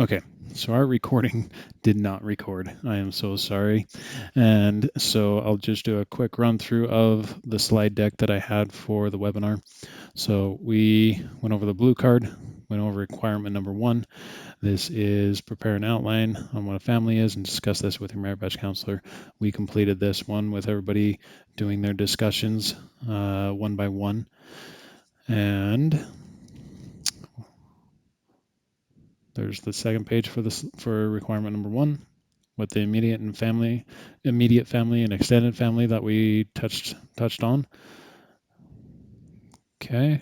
Okay, so our recording did not record. I am so sorry. And so I'll just do a quick run through of the slide deck that I had for the webinar. So we went over the blue card, went over requirement number 1. This is prepare an outline on what a family is and discuss this with your merit badge counselor. We completed this one with everybody doing their discussions one by one. And there's the second page for requirement number 1 with the immediate family and extended family that we touched on. Okay.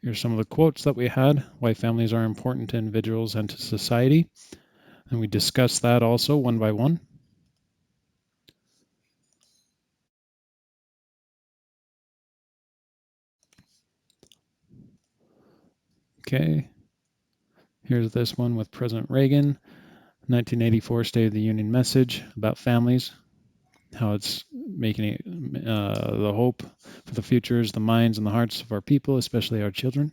Here's some of the quotes that we had, why families are important to individuals and to society. And we discussed that also one by one. Okay. Here's this one with President Reagan, 1984 State of the Union message about families, how it's making it, the hope for the futures, the minds and the hearts of our people, especially our children,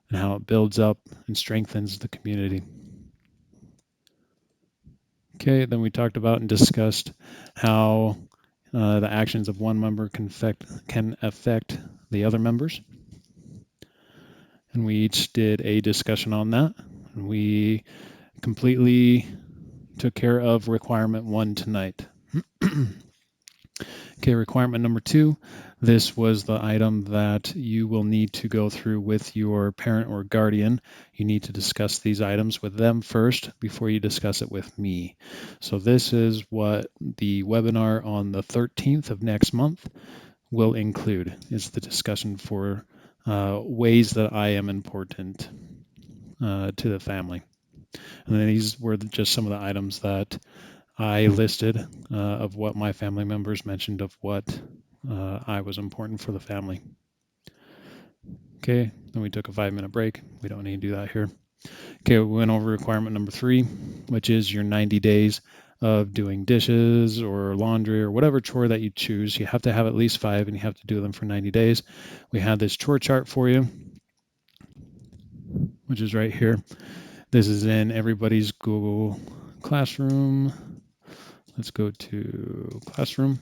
and how it builds up and strengthens the community. Okay, then we talked about and discussed how the actions of one member can affect the other members. And we each did a discussion on that. And we completely took care of requirement 1 tonight. Okay, requirement number 2. This was the item that you will need to go through with your parent or guardian. You need to discuss these items with them first before you discuss it with me. So this is what the webinar on the 13th of next month will include, is the discussion for ways that I am important to the family. And then these were just some of the items that I listed of what my family members mentioned of what I was important for the family. Okay, then we took a 5-minute break. We don't need to do that here. Okay, we went over requirement number 3, which is your 90 days of doing dishes or laundry or whatever chore that you choose. You have to have at least 5 and you have to do them for 90 days. We had this chore chart for you, which is right here. This is in everybody's Google Classroom. Let's go to Classroom.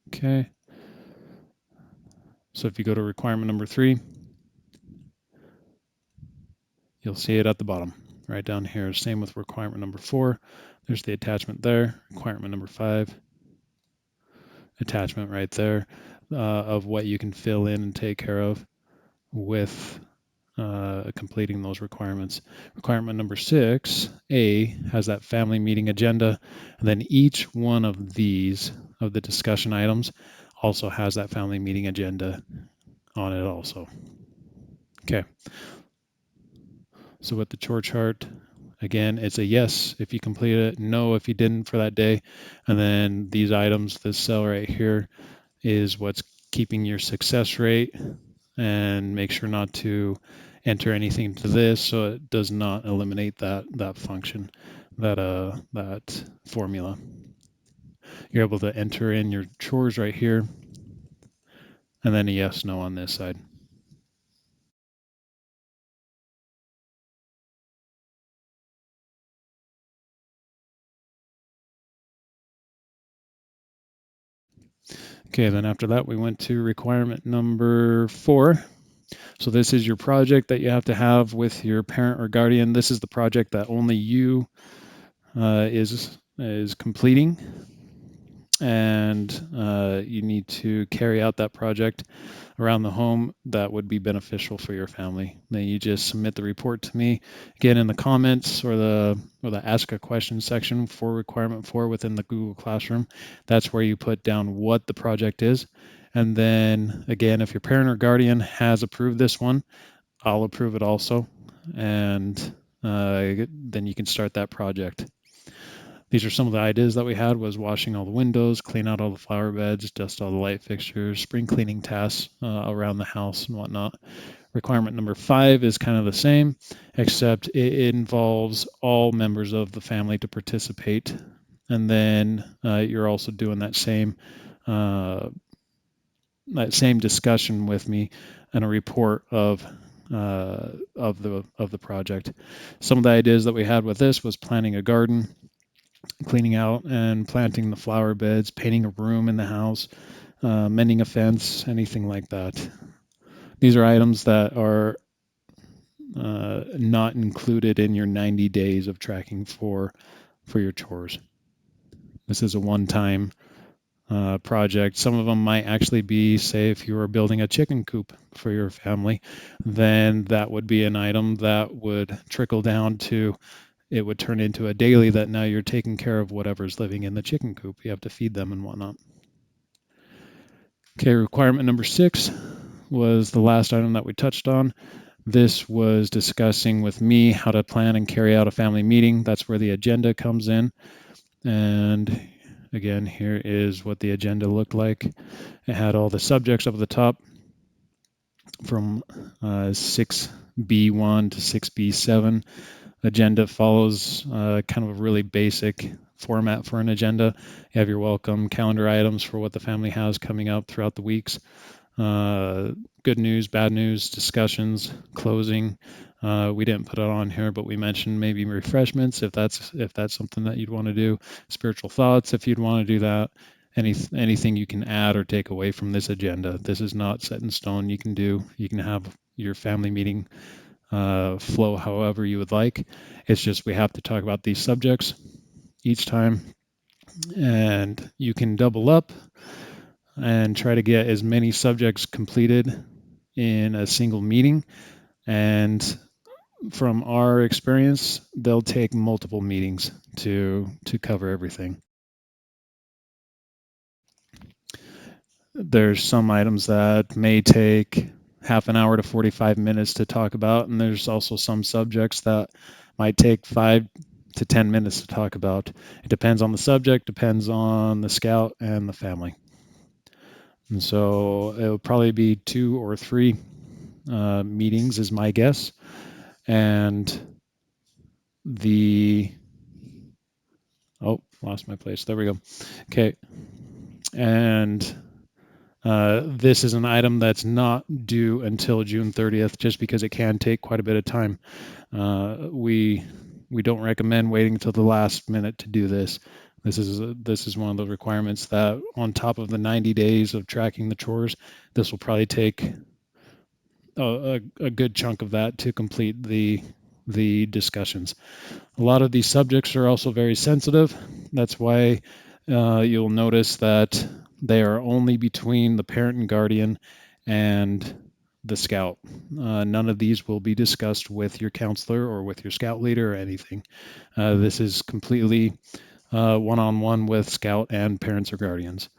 Okay. So if you go to requirement number 3, you'll see it at the bottom, right down here. Same with requirement number 4. There's the attachment there. Requirement number 5, attachment right there of what you can fill in and take care of with completing those requirements. Requirement number 6A has that family meeting agenda, and then each one of these of the discussion items also has that family meeting agenda on it also. Okay. So with the chore chart, again, it's a yes if you complete it, no if you didn't for that day. And then these items, this cell right here is what's keeping your success rate, and make sure not to enter anything to this so it does not eliminate that function, that formula. You're able to enter in your chores right here, and then a yes, no on this side. Okay, then after that, we went to requirement number 4. So this is your project that you have to have with your parent or guardian. This is the project that only you is completing, and you need to carry out that project around the home that would be beneficial for your family. Then you just submit the report to me. Again, in the comments or the ask a question section for requirement 4 within the Google Classroom, that's where you put down what the project is. And then again, if your parent or guardian has approved this one, I'll approve it also. And then you can start that project. These are some of the ideas that we had: was washing all the windows, clean out all the flower beds, dust all the light fixtures, spring cleaning tasks around the house and whatnot. Requirement number 5 is kind of the same, except it involves all members of the family to participate. And then you're also doing that same that same discussion with me and a report of the project. Some of the ideas that we had with this was planting a garden, cleaning out and planting the flower beds, painting a room in the house, mending a fence, anything like that. These are items that are not included in your 90 days of tracking for your chores. This is a one-time project. Some of them might actually be, say, if you were building a chicken coop for your family, then that would be an item that would trickle down to, it would turn into a daily that now you're taking care of whatever's living in the chicken coop. You have to feed them and whatnot. Okay, requirement number 6 was the last item that we touched on. This was discussing with me how to plan and carry out a family meeting. That's where the agenda comes in. And again, here is what the agenda looked like. It had all the subjects up at the top from 6B1 to 6B7. Agenda follows kind of a really basic format for an agenda. You have your welcome calendar items for what the family has coming up throughout the weeks. Good news, bad news, discussions, closing. We didn't put it on here, but we mentioned maybe refreshments if that's something that you'd want to do. Spiritual thoughts if you'd want to do that. Anything you can add or take away from this agenda. This is not set in stone. You can have your family meeting flow however you would like. It's just we have to talk about these subjects each time, and you can double up and try to get as many subjects completed in a single meeting. And from our experience, they'll take multiple meetings to cover everything. There's some items that may take half an hour to 45 minutes to talk about, and there's also some subjects that might take 5 to 10 minutes to talk about. It depends on the subject, depends on the scout and the family. And so it will probably be 2 or 3 meetings is my guess. And lost my place. There we go. Okay. And this is an item that's not due until June 30th, just because it can take quite a bit of time. We don't recommend waiting until the last minute to do this. This is one of the requirements that, on top of the 90 days of tracking the chores, this will probably take a good chunk of that to complete the discussions. A lot of these subjects are also very sensitive. That's why you'll notice that they are only between the parent and guardian and the scout. None of these will be discussed with your counselor or with your scout leader or anything. This is completely one-on-one with scout and parents or guardians.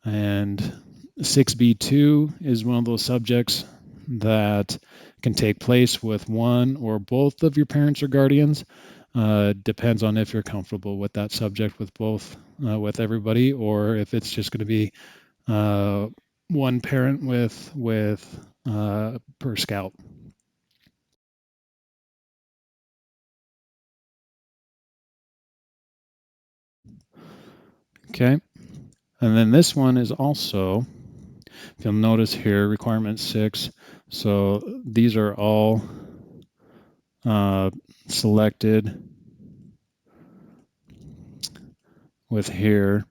And 6B2 is one of those subjects that can take place with one or both of your parents or guardians. Depends on if you're comfortable with that subject with both, with everybody, or if it's just going to be one parent with per scout. Okay, and then this one is also, if you'll notice here, requirement 6. So these are all selected with here.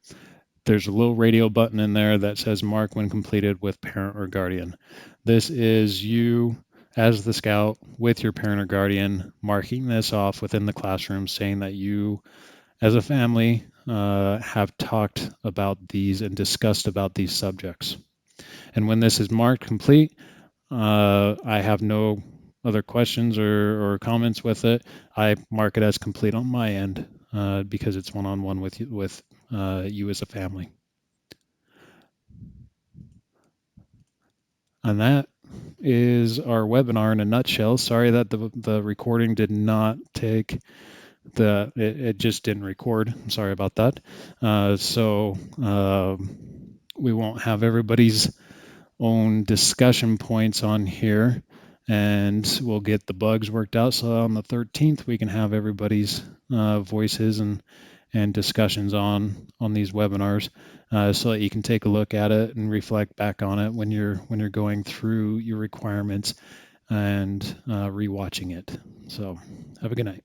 There's a little radio button in there that says mark when completed with parent or guardian. This is you as the scout with your parent or guardian marking this off within the classroom, saying that you as a family have talked about these and discussed about these subjects. And when this is marked complete, I have no other questions or comments with it. I mark it as complete on my end because it's one-on-one with you as a family. And that is our webinar in a nutshell. Sorry that the recording did not take it just didn't record. I'm sorry about that. So we won't have everybody's own discussion points on here, and we'll get the bugs worked out. So on the 13th, we can have everybody's voices and and discussions on these webinars, so that you can take a look at it and reflect back on it when you're going through your requirements and rewatching it. So have a good night.